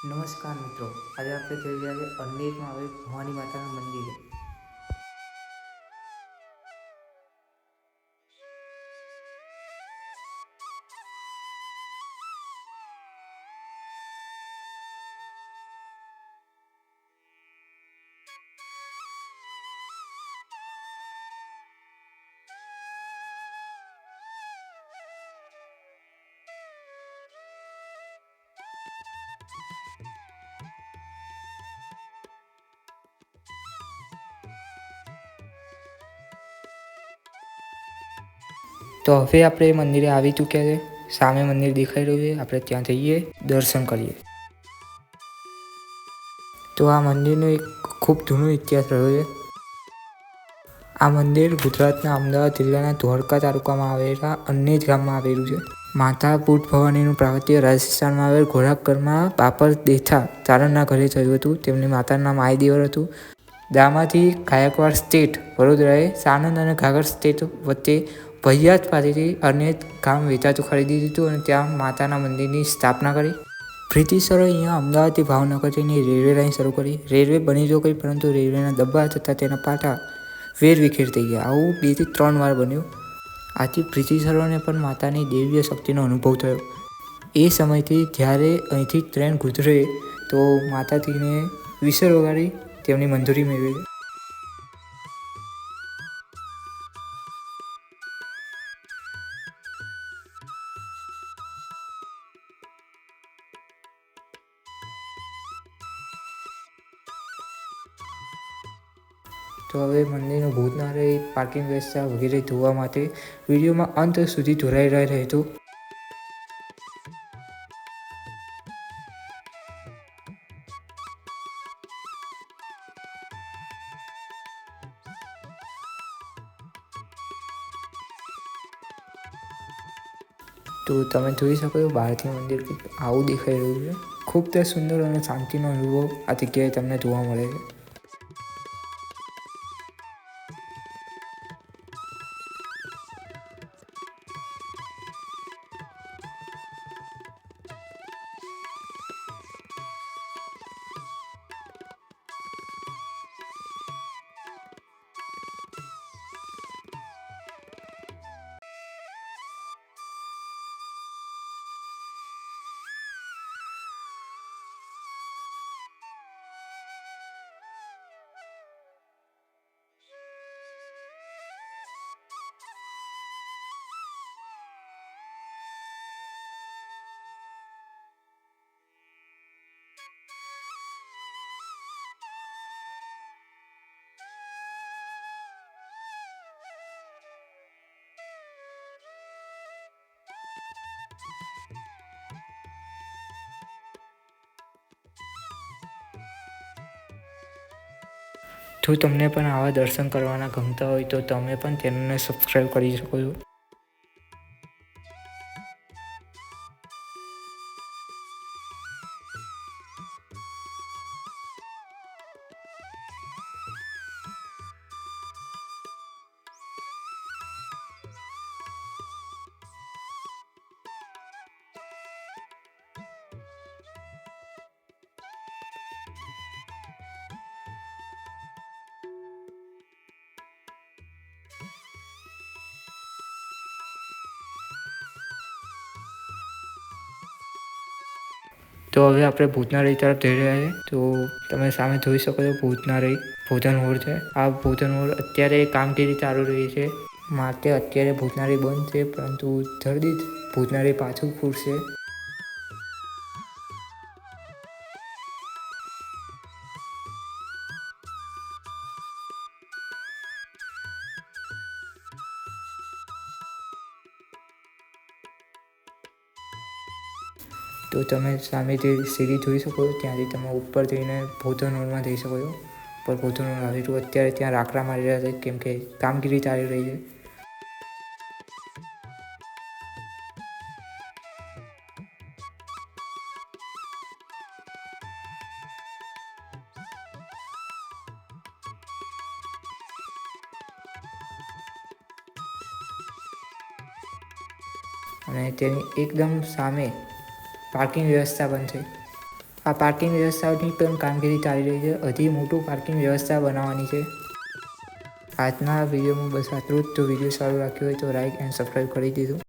નમસ્કાર મિત્રો, આજે આપણે જઈ રહ્યા છીએ અંડેરમાં આવેલ ભવાની માતાના મંદિરે. તો હવે આપણે મંદિરે આવી ચૂક્યા છે. સામે મંદિર દેખાઈ રહ્યું છે. આપણે ત્યાં જઈએ, દર્શન કરીએ. તો આ મંદિરનો એક ખૂબ જૂનો ઇતિહાસ રહ્યો છે. આ મંદિર ગુજરાતના અમદાવાદ જિલ્લાના ધોળકા તાલુકામાં આવેલા અન્નેજ ગામમાં આવેલું છે. માતા બુટ ભવાનીનું પ્રાગટ્ય રાજસ્થાનમાં આવેલ ઘોડાકરમાં બાપર દેથા ચારણના ઘરે થયું હતું. તેમની માતાનું નામ આઈદેવર હતું. દામાજી ગાયકવાડ સ્ટેટ વડોદરાએ સાણંદ અને ઘાઘર સ્ટેટ વચ્ચે ભૈયાજ પાસેથી અન્નેજ ગામ વેચાતું ખરીદી લીધું અને ત્યાં માતાના મંદિરની સ્થાપના કરી. બ્રિટિશરોએ અહીંયા અમદાવાદથી ભાવનગર જઈને રેલવે લાઇન શરૂ કરી. રેલવે બની તો ગઈ, પરંતુ રેલવેના દબાણ થતાં તેના પાટા વેરવિખેર થઈ ગયા. આવું 2 થી 3 વાર બન્યું. આથી બ્રિટિશરોને પણ માતાની દૈવીય શક્તિનો અનુભવ થયો. એ સમયથી જ્યારે અહીંથી ટ્રેન ગુજરે તો માતાજીને વિસર વગાડી તેમની મંજૂરી મેળવે છે. તો હવે મંદિરનું ભોજનાલય, પાર્કિંગ વ્યવસ્થા વગેરે જોવા માટે વિડીયોમાં અંત સુધી જોડાયેલા રહેજો. તો તમે જોઈ શકો છો બહારથી મંદિર આવું દેખાઈ રહ્યું છે. ખૂબ જ સુંદર અને શાંતિનો અનુભવ આ જગ્યાએ તમને જોવા મળે છે. જો તમને પણ આવા દર્શન કરવાના ગમતા હોય તો તમે પણ ચેનલને સબસ્ક્રાઈબ કરી શકો છો. તો હવે આપણે ભોજનાલય તરફ જઈ રહ્યા છીએ. તો તમે સામે જોઈ શકો છો ભોજનાલય ભોજન હોલ છે. આ ભોજન હોલ અત્યારે કામગીરી ચાલુ રહી છે, માટે અત્યારે ભોજનાલય બંધ છે, પરંતુ જલ્દી જ ભોજનાલય પાછું ખુલશે. તો તમે સામે જે સીડી જોઈ શકો છો ત્યાંથી તમે ઉપર જઈને ભોજન હોલમાં જઈ શકો છો. ઉપર ભોજન હોલ આવેલું અત્યારે ત્યાં રાકડા મારી રહ્યા છે, કેમ કે કામગીરી ચાલી રહી છે. અને તેની એકદમ સામે પાર્કિંગ વ્યવસ્થા પણ છે. આ પાર્કિંગ વ્યવસ્થાની પણ કામગીરી ચાલી રહી છે. હજી મોટું પાર્કિંગ વ્યવસ્થા બનાવવાની છે. આજના વિડીયોમાં બસ આટલું જ. જો વિડીયો સારું લાગ્યો હોય તો લાઈક એન્ડ સબસ્ક્રાઈબ કરી દીધું.